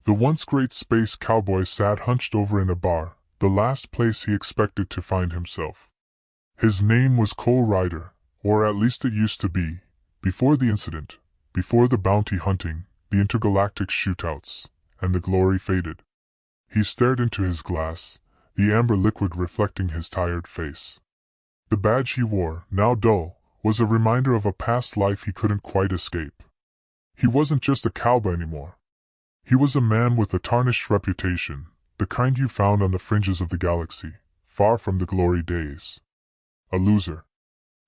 The once great space cowboy sat hunched over in a bar, the last place he expected to find himself. His name was Cole Ryder, or at least it used to be, before the incident, before the bounty hunting, the intergalactic shootouts, and the glory faded. He stared into his glass, the amber liquid reflecting his tired face. The badge he wore, now dull, was a reminder of a past life he couldn't quite escape. He wasn't just a cowboy anymore. He was a man with a tarnished reputation, the kind you found on the fringes of the galaxy, far from the glory days. A loser.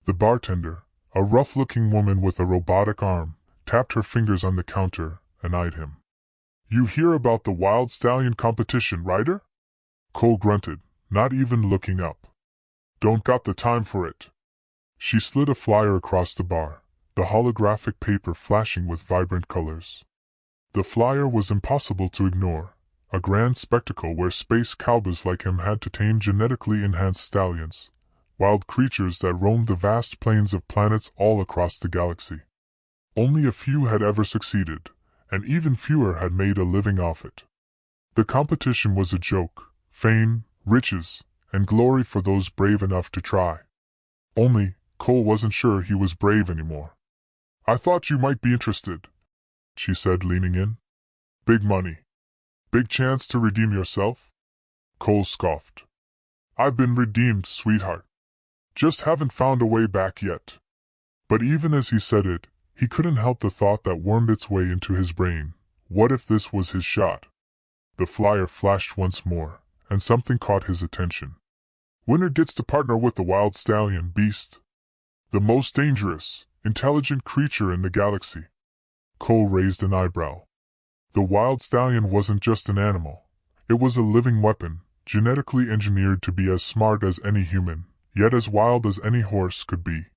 The bartender, a rough-looking woman with a robotic arm, tapped her fingers on the counter and eyed him. "You hear about the Wild Stallion competition, Ryder?" Cole grunted, not even looking up. "Don't got the time for it." She slid a flyer across the bar, the holographic paper flashing with vibrant colors. The flyer was impossible to ignore, a grand spectacle where space cowboys like him had to tame genetically enhanced stallions, wild creatures that roamed the vast plains of planets all across the galaxy. Only a few had ever succeeded, and even fewer had made a living off it. The competition was a joke, fame, riches, and glory for those brave enough to try. Only, Cole wasn't sure he was brave anymore. "I thought you might be interested," she said, leaning in. "Big money. Big chance to redeem yourself?" Cole scoffed. "I've been redeemed, sweetheart. Just haven't found a way back yet." But even as he said it, he couldn't help the thought that wormed its way into his brain. What if this was his shot? The flyer flashed once more, and something caught his attention. "Winner gets to partner with the Wild Stallion Beast. The most dangerous, intelligent creature in the galaxy." Cole raised an eyebrow. The Wild Stallion wasn't just an animal. It was a living weapon, genetically engineered to be as smart as any human, yet as wild as any horse could be.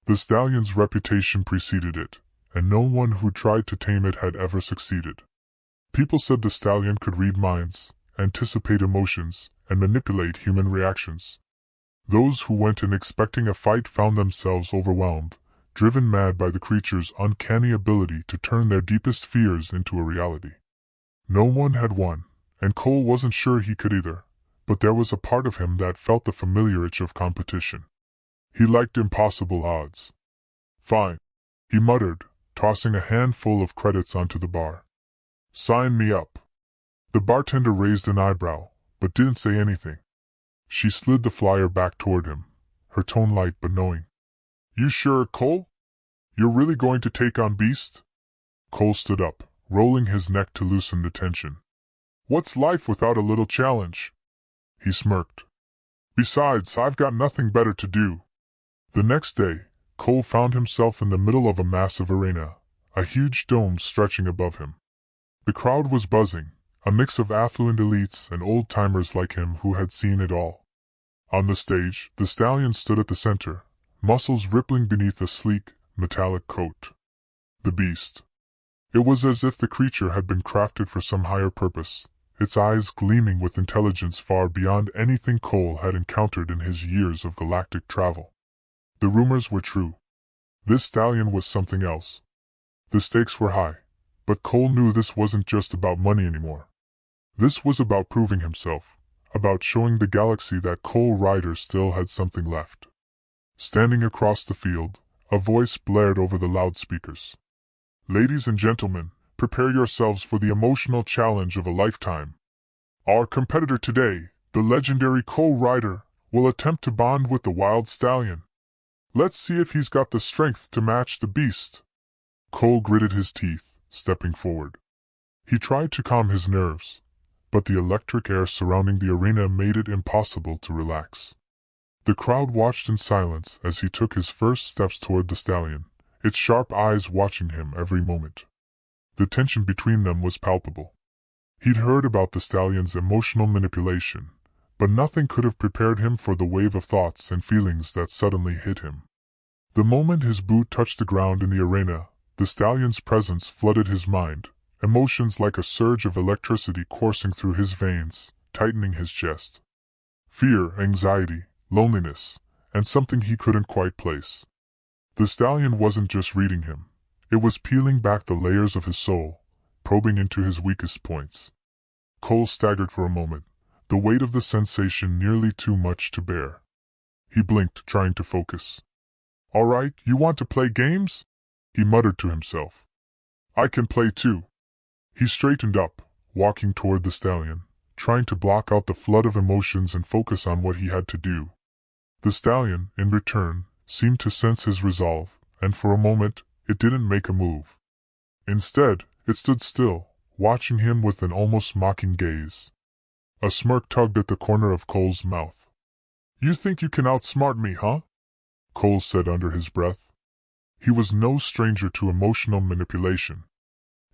The stallion's reputation preceded it, and no one who tried to tame it had ever succeeded. People said the stallion could read minds, anticipate emotions, and manipulate human reactions. Those who went in expecting a fight found themselves overwhelmed, driven mad by the creature's uncanny ability to turn their deepest fears into a reality. No one had won, and Cole wasn't sure he could either, but there was a part of him that felt the familiar itch of competition. He liked impossible odds. "Fine," he muttered, tossing a handful of credits onto the bar. "Sign me up." The bartender raised an eyebrow, but didn't say anything. She slid the flyer back toward him, her tone light but knowing. "You sure, Cole? You're really going to take on Beast?" Cole stood up, rolling his neck to loosen the tension. "What's life without a little challenge?" He smirked. "Besides, I've got nothing better to do." The next day, Cole found himself in the middle of a massive arena, a huge dome stretching above him. The crowd was buzzing, a mix of affluent elites and old-timers like him who had seen it all. On the stage, the stallion stood at the center, muscles rippling beneath a sleek, metallic coat. The Beast. It was as if the creature had been crafted for some higher purpose, its eyes gleaming with intelligence far beyond anything Cole had encountered in his years of galactic travel. The rumors were true. This stallion was something else. The stakes were high, but Cole knew this wasn't just about money anymore. This was about proving himself, about showing the galaxy that Cole Ryder still had something left. Standing across the field, a voice blared over the loudspeakers. "Ladies and gentlemen, prepare yourselves for the emotional challenge of a lifetime. Our competitor today, the legendary Cole Ryder, will attempt to bond with the Wild Stallion. Let's see if he's got the strength to match the Beast." Cole gritted his teeth, stepping forward. He tried to calm his nerves, but the electric air surrounding the arena made it impossible to relax. The crowd watched in silence as he took his first steps toward the stallion, its sharp eyes watching him every moment. The tension between them was palpable. He'd heard about the stallion's emotional manipulation, but nothing could have prepared him for the wave of thoughts and feelings that suddenly hit him. The moment his boot touched the ground in the arena, the stallion's presence flooded his mind, emotions like a surge of electricity coursing through his veins, tightening his chest. Fear, anxiety, loneliness, and something he couldn't quite place. The stallion wasn't just reading him. It was peeling back the layers of his soul, probing into his weakest points. Cole staggered for a moment, the weight of the sensation nearly too much to bear. He blinked, trying to focus. "All right, you want to play games?" he muttered to himself. "I can play too." He straightened up, walking toward the stallion, trying to block out the flood of emotions and focus on what he had to do. The stallion, in return, seemed to sense his resolve, and for a moment, it didn't make a move. Instead, it stood still, watching him with an almost mocking gaze. A smirk tugged at the corner of Cole's mouth. "You think you can outsmart me, huh?" Cole said under his breath. He was no stranger to emotional manipulation.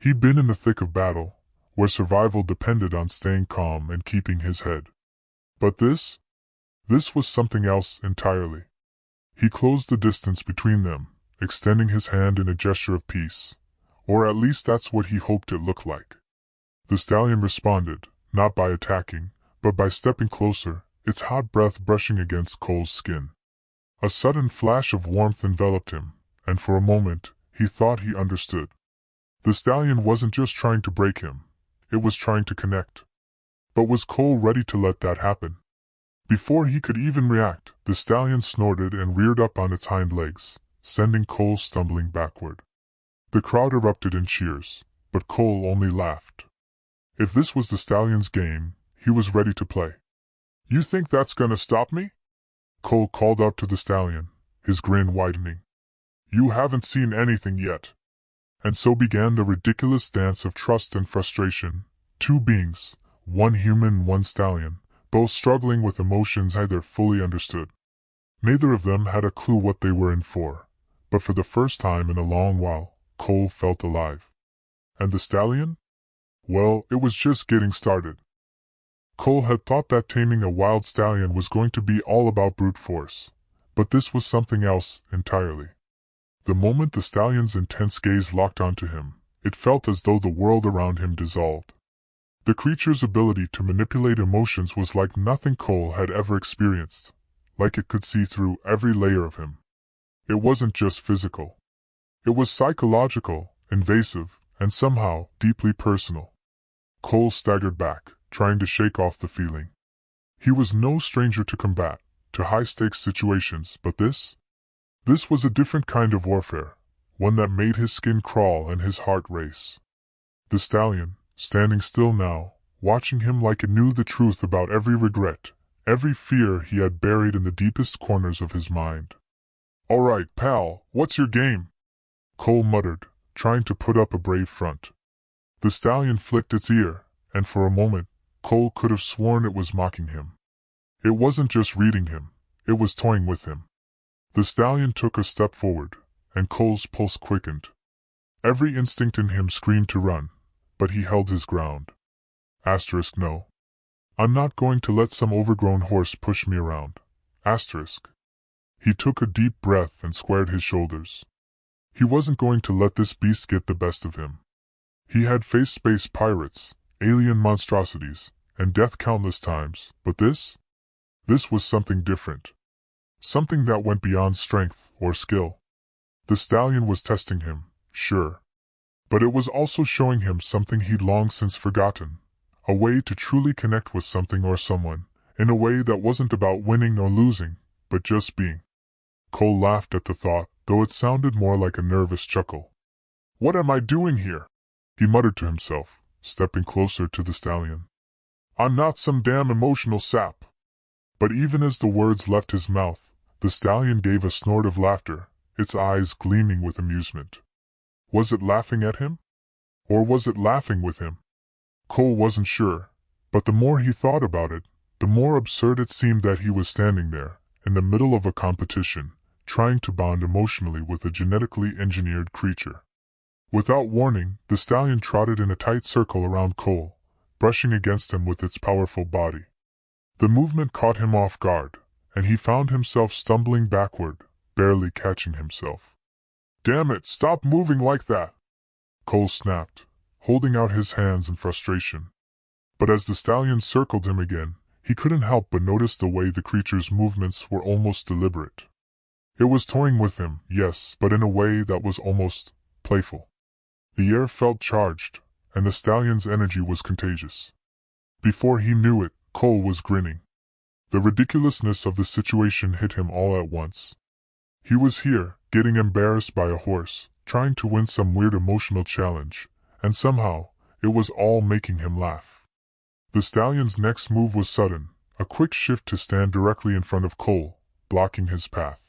He'd been in the thick of battle, where survival depended on staying calm and keeping his head. But this was something else entirely. He closed the distance between them, extending his hand in a gesture of peace, or at least that's what he hoped it looked like. The stallion responded, not by attacking, but by stepping closer, its hot breath brushing against Cole's skin. A sudden flash of warmth enveloped him, and for a moment, he thought he understood. The stallion wasn't just trying to break him, it was trying to connect. But was Cole ready to let that happen? Before he could even react, the stallion snorted and reared up on its hind legs, sending Cole stumbling backward. The crowd erupted in cheers, but Cole only laughed. If this was the stallion's game, he was ready to play. "You think that's gonna stop me?" Cole called out to the stallion, his grin widening. "You haven't seen anything yet." And so began the ridiculous dance of trust and frustration. Two beings, one human, one stallion, both struggling with emotions neither fully understood. Neither of them had a clue what they were in for, but for the first time in a long while, Cole felt alive. And the stallion? Well, it was just getting started. Cole had thought that taming a wild stallion was going to be all about brute force, but this was something else entirely. The moment the stallion's intense gaze locked onto him, it felt as though the world around him dissolved. The creature's ability to manipulate emotions was like nothing Cole had ever experienced, like it could see through every layer of him. It wasn't just physical. It was psychological, invasive, and somehow deeply personal. Cole staggered back, trying to shake off the feeling. He was no stranger to combat, to high-stakes situations, but this was a different kind of warfare, one that made his skin crawl and his heart race. The stallion, standing still now, watching him like it knew the truth about every regret, every fear he had buried in the deepest corners of his mind. "All right, pal, what's your game?" Cole muttered, trying to put up a brave front. The stallion flicked its ear, and for a moment, Cole could have sworn it was mocking him. It wasn't just reading him, it was toying with him. The stallion took a step forward, and Cole's pulse quickened. Every instinct in him screamed to run, but he held his ground. No. I'm not going to let some overgrown horse push me around. He took a deep breath and squared his shoulders. He wasn't going to let this beast get the best of him. He had faced space pirates, alien monstrosities, and death countless times, but this was something different. Something that went beyond strength or skill. The stallion was testing him, sure. But it was also showing him something he'd long since forgotten. A way to truly connect with something or someone, in a way that wasn't about winning or losing, but just being. Cole laughed at the thought, though it sounded more like a nervous chuckle. "What am I doing here?" he muttered to himself, stepping closer to the stallion. "I'm not some damn emotional sap." But even as the words left his mouth, the stallion gave a snort of laughter, its eyes gleaming with amusement. Was it laughing at him? Or was it laughing with him? Cole wasn't sure, but the more he thought about it, the more absurd it seemed that he was standing there, in the middle of a competition, trying to bond emotionally with a genetically engineered creature. Without warning, the stallion trotted in a tight circle around Cole, brushing against him with its powerful body. The movement caught him off guard, and he found himself stumbling backward, barely catching himself. "Damn it, stop moving like that!" Cole snapped, holding out his hands in frustration. But as the stallion circled him again, he couldn't help but notice the way the creature's movements were almost deliberate. It was toying with him, yes, but in a way that was almost playful. The air felt charged, and the stallion's energy was contagious. Before he knew it, Cole was grinning. The ridiculousness of the situation hit him all at once. He was here, getting embarrassed by a horse, trying to win some weird emotional challenge, and somehow, it was all making him laugh. The stallion's next move was sudden, a quick shift to stand directly in front of Cole, blocking his path.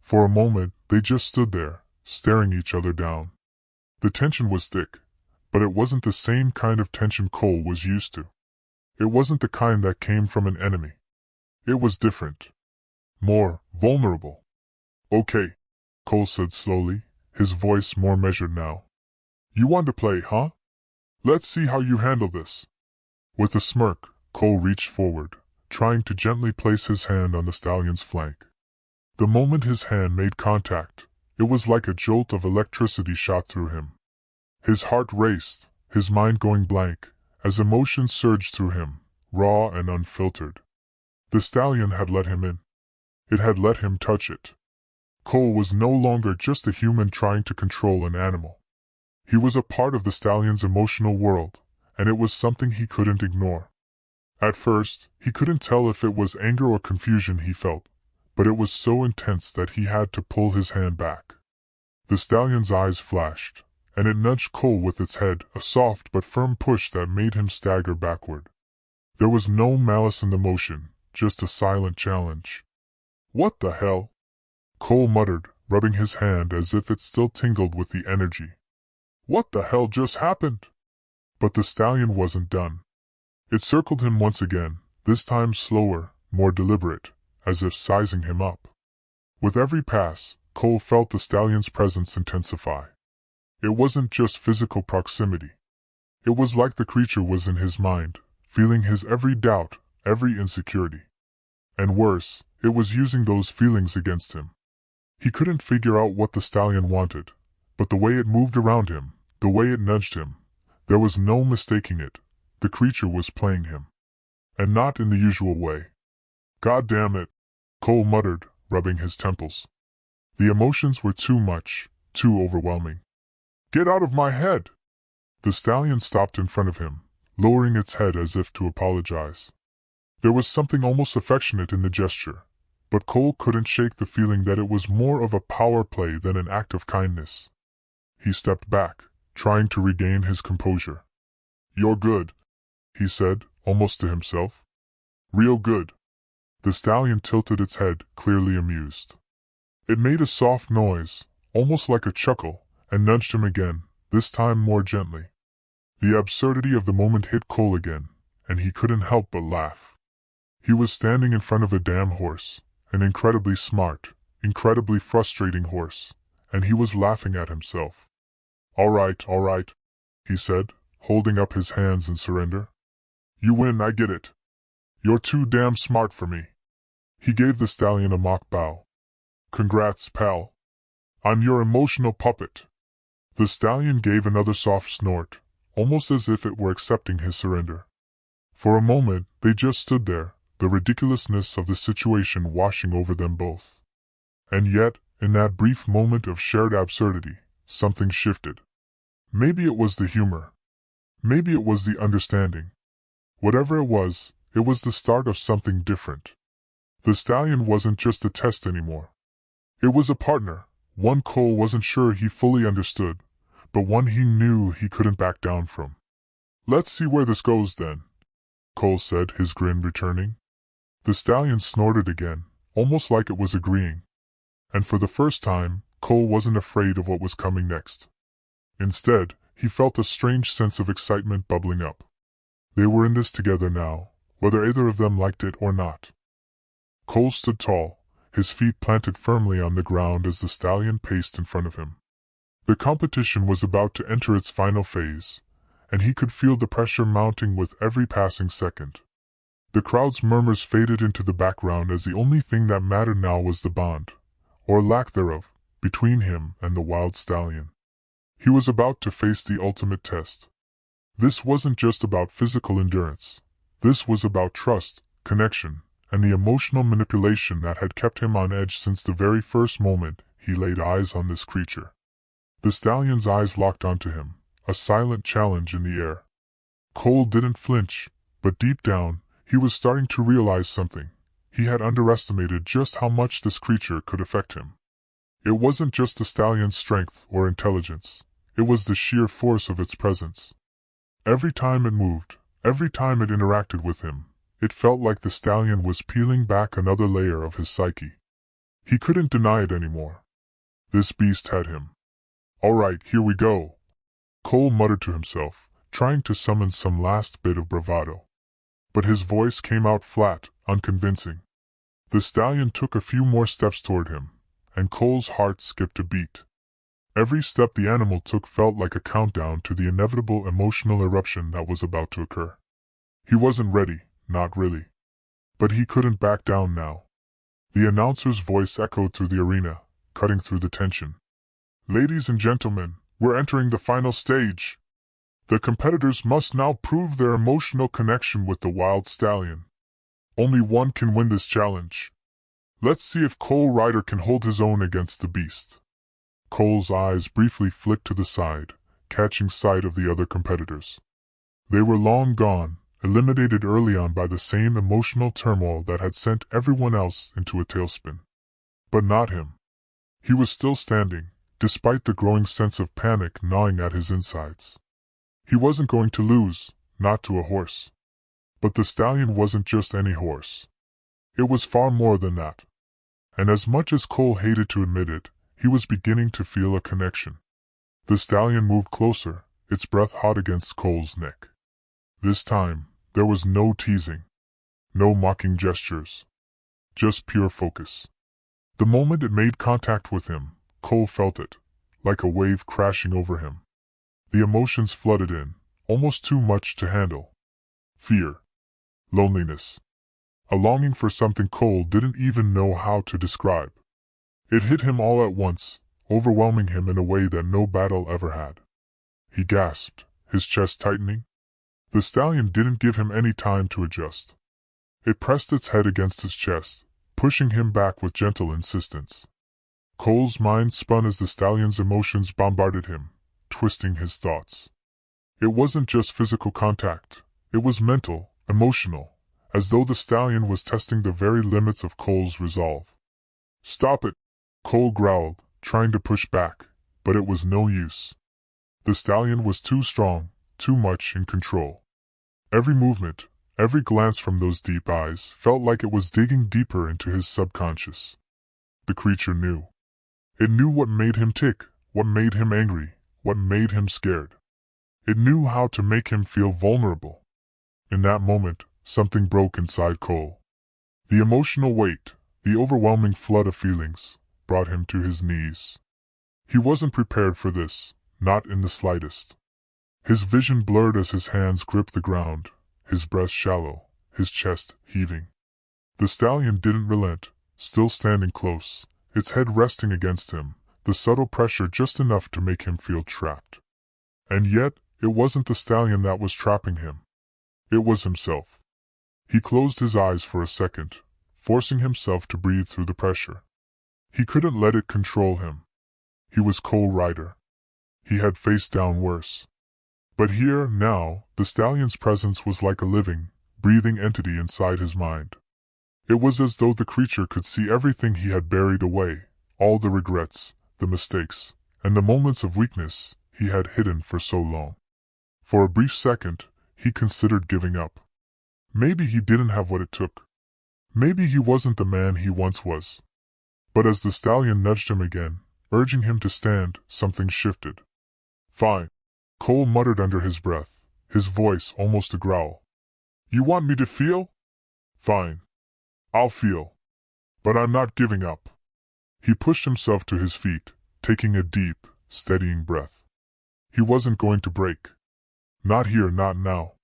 For a moment, they just stood there, staring each other down. The tension was thick, but it wasn't the same kind of tension Cole was used to. It wasn't the kind that came from an enemy. It was different. More vulnerable. "Okay," Cole said slowly, his voice more measured now. "You want to play, huh? Let's see how you handle this." With a smirk, Cole reached forward, trying to gently place his hand on the stallion's flank. The moment his hand made contact, it was like a jolt of electricity shot through him. His heart raced, his mind going blank, as emotions surged through him, raw and unfiltered. The stallion had let him in. It had let him touch it. Cole was no longer just a human trying to control an animal. He was a part of the stallion's emotional world, and it was something he couldn't ignore. At first, he couldn't tell if it was anger or confusion he felt, but it was so intense that he had to pull his hand back. The stallion's eyes flashed, and it nudged Cole with its head, a soft but firm push that made him stagger backward. There was no malice in the motion, just a silent challenge. "What the hell?" Cole muttered, rubbing his hand as if it still tingled with the energy. "What the hell just happened?" But the stallion wasn't done. It circled him once again, this time slower, more deliberate, as if sizing him up. With every pass, Cole felt the stallion's presence intensify. It wasn't just physical proximity. It was like the creature was in his mind, feeling his every doubt, every insecurity. And worse, it was using those feelings against him. He couldn't figure out what the stallion wanted, but the way it moved around him, the way it nudged him, there was no mistaking it. The creature was playing him. And not in the usual way. "God damn it," Cole muttered, rubbing his temples. The emotions were too much, too overwhelming. "Get out of my head!" The stallion stopped in front of him, lowering its head as if to apologize. There was something almost affectionate in the gesture, but Cole couldn't shake the feeling that it was more of a power play than an act of kindness. He stepped back, trying to regain his composure. "You're good," he said, almost to himself. "Real good." The stallion tilted its head, clearly amused. It made a soft noise, almost like a chuckle, and nudged him again, this time more gently. The absurdity of the moment hit Cole again, and he couldn't help but laugh. He was standing in front of a damn horse, an incredibly smart, incredibly frustrating horse, and he was laughing at himself. All right, he said, holding up his hands in surrender. "You win, I get it. You're too damn smart for me." He gave the stallion a mock bow. "Congrats, pal. I'm your emotional puppet." The stallion gave another soft snort, almost as if it were accepting his surrender. For a moment, they just stood there, the ridiculousness of the situation washing over them both. And yet, in that brief moment of shared absurdity, something shifted. Maybe it was the humor. Maybe it was the understanding. Whatever it was the start of something different. The stallion wasn't just a test anymore. It was a partner, one Cole wasn't sure he fully understood, but one he knew he couldn't back down from. "Let's see where this goes then," Cole said, his grin returning. The stallion snorted again, almost like it was agreeing. And for the first time, Cole wasn't afraid of what was coming next. Instead, he felt a strange sense of excitement bubbling up. They were in this together now, whether either of them liked it or not. Cole stood tall, his feet planted firmly on the ground as the stallion paced in front of him. The competition was about to enter its final phase, and he could feel the pressure mounting with every passing second. The crowd's murmurs faded into the background as the only thing that mattered now was the bond, or lack thereof, between him and the wild stallion. He was about to face the ultimate test. This wasn't just about physical endurance. This was about trust, connection, and the emotional manipulation that had kept him on edge since the very first moment he laid eyes on this creature. The stallion's eyes locked onto him, a silent challenge in the air. Cole didn't flinch, but deep down, he was starting to realize something. He had underestimated just how much this creature could affect him. It wasn't just the stallion's strength or intelligence. It was the sheer force of its presence. Every time it moved, every time it interacted with him, it felt like the stallion was peeling back another layer of his psyche. He couldn't deny it anymore. This beast had him. "All right, here we go," Cole muttered to himself, trying to summon some last bit of bravado. But his voice came out flat, unconvincing. The stallion took a few more steps toward him, and Cole's heart skipped a beat. Every step the animal took felt like a countdown to the inevitable emotional eruption that was about to occur. He wasn't ready, not really. But he couldn't back down now. The announcer's voice echoed through the arena, cutting through the tension. "Ladies and gentlemen, we're entering the final stage. The competitors must now prove their emotional connection with the wild stallion. Only one can win this challenge. Let's see if Cole Ryder can hold his own against the beast." Cole's eyes briefly flicked to the side, catching sight of the other competitors. They were long gone, eliminated early on by the same emotional turmoil that had sent everyone else into a tailspin. But not him. He was still standing, despite the growing sense of panic gnawing at his insides. He wasn't going to lose, not to a horse. But the stallion wasn't just any horse. It was far more than that. And as much as Cole hated to admit it, he was beginning to feel a connection. The stallion moved closer, its breath hot against Cole's neck. This time, there was no teasing, no mocking gestures, just pure focus. The moment it made contact with him, Cole felt it, like a wave crashing over him. The emotions flooded in, almost too much to handle. Fear, loneliness, a longing for something Cole didn't even know how to describe. It hit him all at once, overwhelming him in a way that no battle ever had. He gasped, his chest tightening. The stallion didn't give him any time to adjust. It pressed its head against his chest, pushing him back with gentle insistence. Cole's mind spun as the stallion's emotions bombarded him, twisting his thoughts. It wasn't just physical contact, it was mental, emotional, as though the stallion was testing the very limits of Cole's resolve. "Stop it," Cole growled, trying to push back, but it was no use. The stallion was too strong, too much in control. Every movement, every glance from those deep eyes felt like it was digging deeper into his subconscious. The creature knew. It knew what made him tick, what made him angry, what made him scared. It knew how to make him feel vulnerable. In that moment, something broke inside Cole. The emotional weight, the overwhelming flood of feelings, brought him to his knees. He wasn't prepared for this, not in the slightest. His vision blurred as his hands gripped the ground, his breath shallow, his chest heaving. The stallion didn't relent, still standing close, its head resting against him, the subtle pressure just enough to make him feel trapped. And yet, it wasn't the stallion that was trapping him. It was himself. He closed his eyes for a second, forcing himself to breathe through the pressure. He couldn't let it control him. He was Cole Ryder. He had faced down worse. But here, now, the stallion's presence was like a living, breathing entity inside his mind. It was as though the creature could see everything he had buried away, all the regrets, the mistakes, and the moments of weakness he had hidden for so long. For a brief second, he considered giving up. Maybe he didn't have what it took. Maybe he wasn't the man he once was. But as the stallion nudged him again, urging him to stand, something shifted. "Fine," Cole muttered under his breath, his voice almost a growl. "You want me to feel? Fine. I'll feel. But I'm not giving up." He pushed himself to his feet, taking a deep, steadying breath. He wasn't going to break. Not here, not now.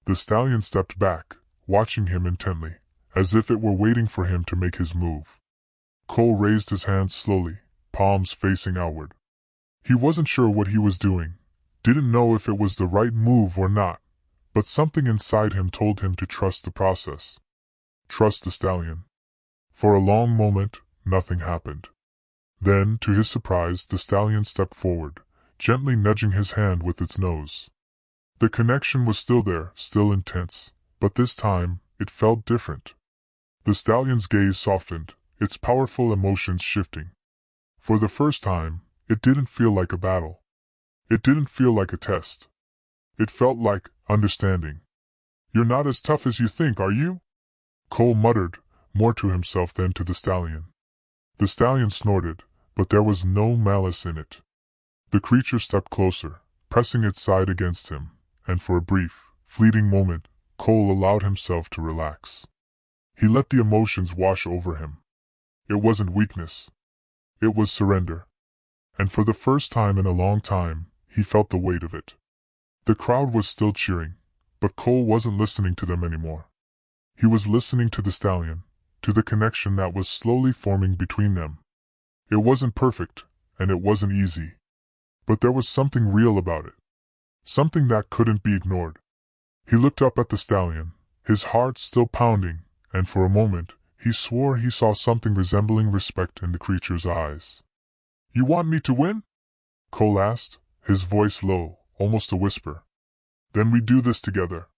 The stallion stepped back, watching him intently, as if it were waiting for him to make his move. Cole raised his hands slowly, palms facing outward. He wasn't sure what he was doing, didn't know if it was the right move or not, but something inside him told him to trust the process. Trust the stallion. For a long moment, nothing happened. Then, to his surprise, the stallion stepped forward, gently nudging his hand with its nose. The connection was still there, still intense, but this time, it felt different. The stallion's gaze softened, its powerful emotions shifting. For the first time, it didn't feel like a battle. It didn't feel like a test. It felt like understanding. "You're not as tough as you think, are you?" Cole muttered, more to himself than to the stallion. The stallion snorted, but there was no malice in it. The creature stepped closer, pressing its side against him, and for a brief, fleeting moment, Cole allowed himself to relax. He let the emotions wash over him. It wasn't weakness. It was surrender. And for the first time in a long time, he felt the weight of it. The crowd was still cheering, but Cole wasn't listening to them anymore. He was listening to the stallion, to the connection that was slowly forming between them. It wasn't perfect, and it wasn't easy. But there was something real about it. Something that couldn't be ignored. He looked up at the stallion, his heart still pounding, and for a moment, he swore he saw something resembling respect in the creature's eyes. "You want me to win?" Cole asked, his voice low, almost a whisper. "Then we do this together."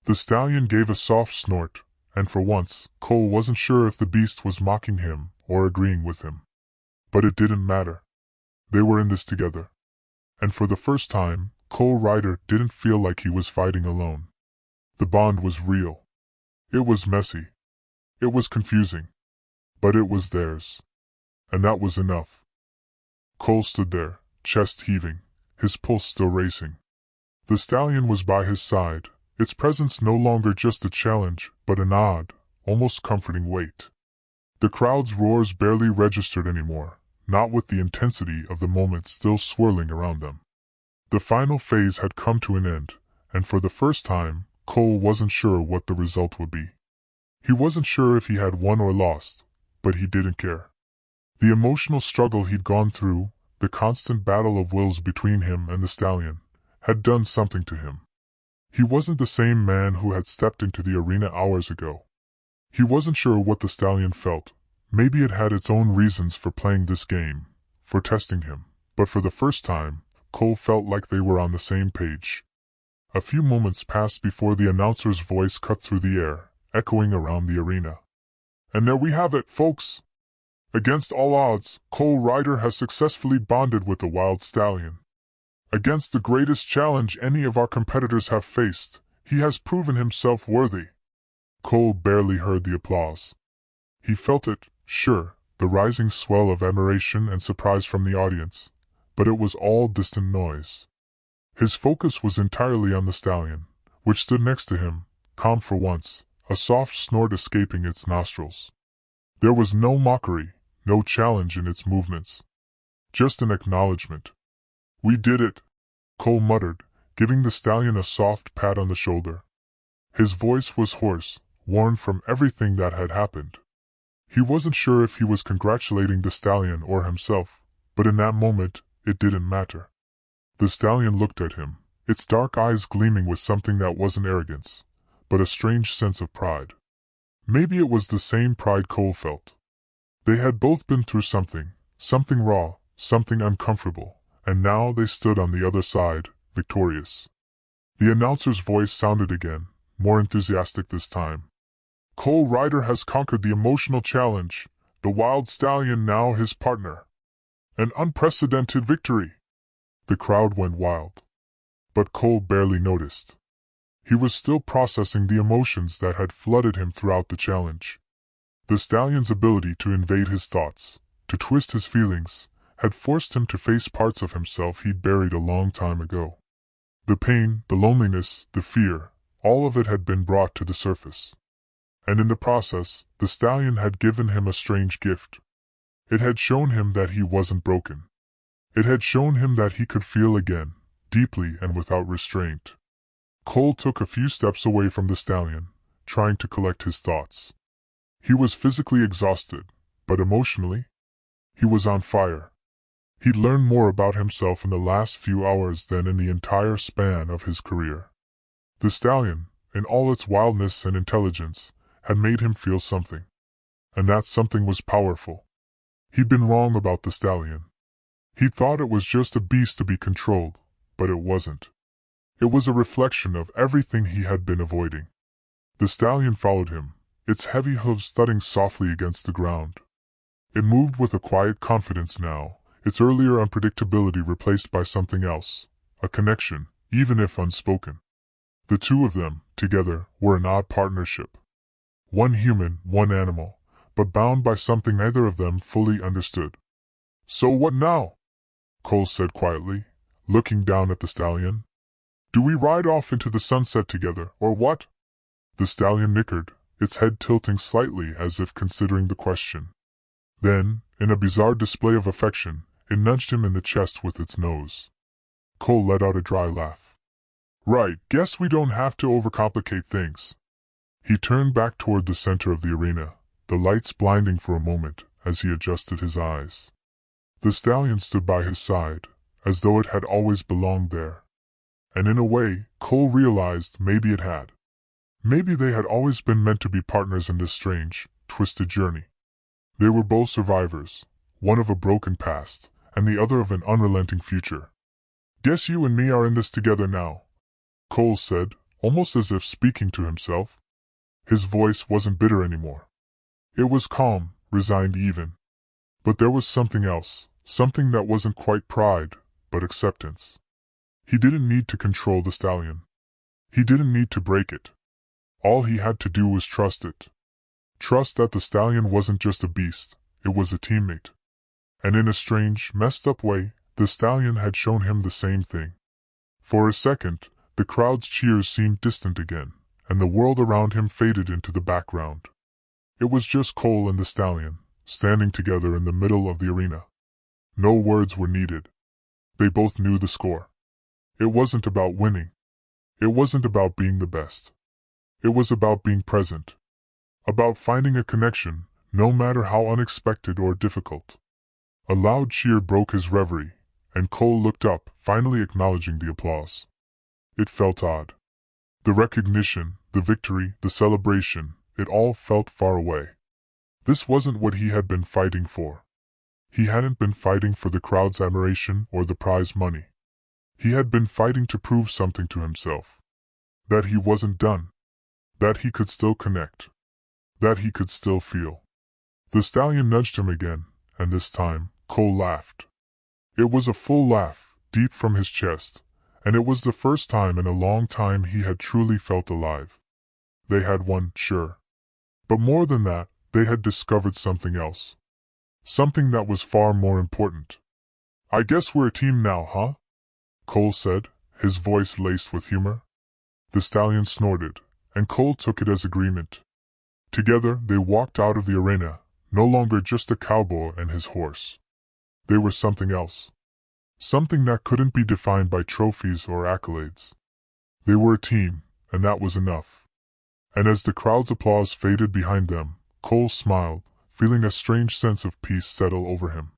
The stallion gave a soft snort, and for once, Cole wasn't sure if the beast was mocking him or agreeing with him. But it didn't matter. They were in this together. And for the first time, Cole Ryder didn't feel like he was fighting alone. The bond was real. It was messy. It was confusing. But it was theirs. And that was enough. Cole stood there, chest heaving, his pulse still racing. The stallion was by his side, its presence no longer just a challenge, but an odd, almost comforting weight. The crowd's roars barely registered anymore, not with the intensity of the moment still swirling around them. The final phase had come to an end, and for the first time, Cole wasn't sure what the result would be. He wasn't sure if he had won or lost, but he didn't care. The emotional struggle he'd gone through, the constant battle of wills between him and the stallion, had done something to him. He wasn't the same man who had stepped into the arena hours ago. He wasn't sure what the stallion felt. Maybe it had its own reasons for playing this game, for testing him, but for the first time, Cole felt like they were on the same page. A few moments passed before the announcer's voice cut through the air, echoing around the arena. "And there we have it, folks. Against all odds, Cole Ryder has successfully bonded with the wild stallion. Against the greatest challenge any of our competitors have faced, he has proven himself worthy." Cole barely heard the applause. He felt it, sure, the rising swell of admiration and surprise from the audience, but it was all distant noise. His focus was entirely on the stallion, which stood next to him, calm for once, a soft snort escaping its nostrils. There was no mockery, no challenge in its movements. Just an acknowledgement. "We did it," Cole muttered, giving the stallion a soft pat on the shoulder. His voice was hoarse, worn from everything that had happened. He wasn't sure if he was congratulating the stallion or himself, but in that moment, it didn't matter. The stallion looked at him, its dark eyes gleaming with something that wasn't arrogance, but a strange sense of pride. Maybe it was the same pride Cole felt. They had both been through something raw, something uncomfortable, and now they stood on the other side, victorious. The announcer's voice sounded again, more enthusiastic this time. "Cole Ryder has conquered the emotional challenge, the wild stallion now his partner. An unprecedented victory." The crowd went wild. But Cole barely noticed. He was still processing the emotions that had flooded him throughout the challenge. The stallion's ability to invade his thoughts, to twist his feelings, had forced him to face parts of himself he'd buried a long time ago. The pain, the loneliness, the fear, all of it had been brought to the surface. And in the process, the stallion had given him a strange gift. It had shown him that he wasn't broken. It had shown him that he could feel again, deeply and without restraint. Cole took a few steps away from the stallion, trying to collect his thoughts. He was physically exhausted, but emotionally, he was on fire. He'd learned more about himself in the last few hours than in the entire span of his career. The stallion, in all its wildness and intelligence, had made him feel something. And that something was powerful. He'd been wrong about the stallion. He thought it was just a beast to be controlled, but it wasn't. It was a reflection of everything he had been avoiding. The stallion followed him, its heavy hooves thudding softly against the ground. It moved with a quiet confidence now, its earlier unpredictability replaced by something else, a connection, even if unspoken. The two of them, together, were an odd partnership. One human, one animal, but bound by something neither of them fully understood. "So what now?" Cole said quietly, looking down at the stallion. "Do we ride off into the sunset together, or what?" The stallion nickered, its head tilting slightly as if considering the question. Then, in a bizarre display of affection, it nudged him in the chest with its nose. Cole let out a dry laugh. "Right, guess we don't have to overcomplicate things." He turned back toward the center of the arena, the lights blinding for a moment as he adjusted his eyes. The stallion stood by his side, as though it had always belonged there. And in a way, Cole realized maybe it had. Maybe they had always been meant to be partners in this strange, twisted journey. They were both survivors, one of a broken past, and the other of an unrelenting future. "Guess you and me are in this together now," Cole said, almost as if speaking to himself. His voice wasn't bitter anymore. It was calm, resigned even. But there was something else, something that wasn't quite pride, but acceptance. He didn't need to control the stallion. He didn't need to break it. All he had to do was trust it. Trust that the stallion wasn't just a beast, it was a teammate. And in a strange, messed up way, the stallion had shown him the same thing. For a second, the crowd's cheers seemed distant again, and the world around him faded into the background. It was just Cole and the stallion, standing together in the middle of the arena. No words were needed. They both knew the score. It wasn't about winning. It wasn't about being the best. It was about being present. About finding a connection, no matter how unexpected or difficult. A loud cheer broke his reverie, and Cole looked up, finally acknowledging the applause. It felt odd. The recognition, the victory, the celebration, it all felt far away. This wasn't what he had been fighting for. He hadn't been fighting for the crowd's admiration or the prize money. He had been fighting to prove something to himself. That he wasn't done. That he could still connect. That he could still feel. The stallion nudged him again, and this time, Cole laughed. It was a full laugh, deep from his chest, and it was the first time in a long time he had truly felt alive. They had won, sure. But more than that, they had discovered something else. Something that was far more important. "I guess we're a team now, huh?" Cole said, his voice laced with humor. The stallion snorted, and Cole took it as agreement. Together, they walked out of the arena, no longer just a cowboy and his horse. They were something else. Something that couldn't be defined by trophies or accolades. They were a team, and that was enough. And as the crowd's applause faded behind them, Cole smiled, feeling a strange sense of peace settle over him.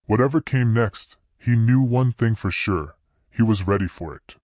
Whatever came next, he knew one thing for sure, he was ready for it.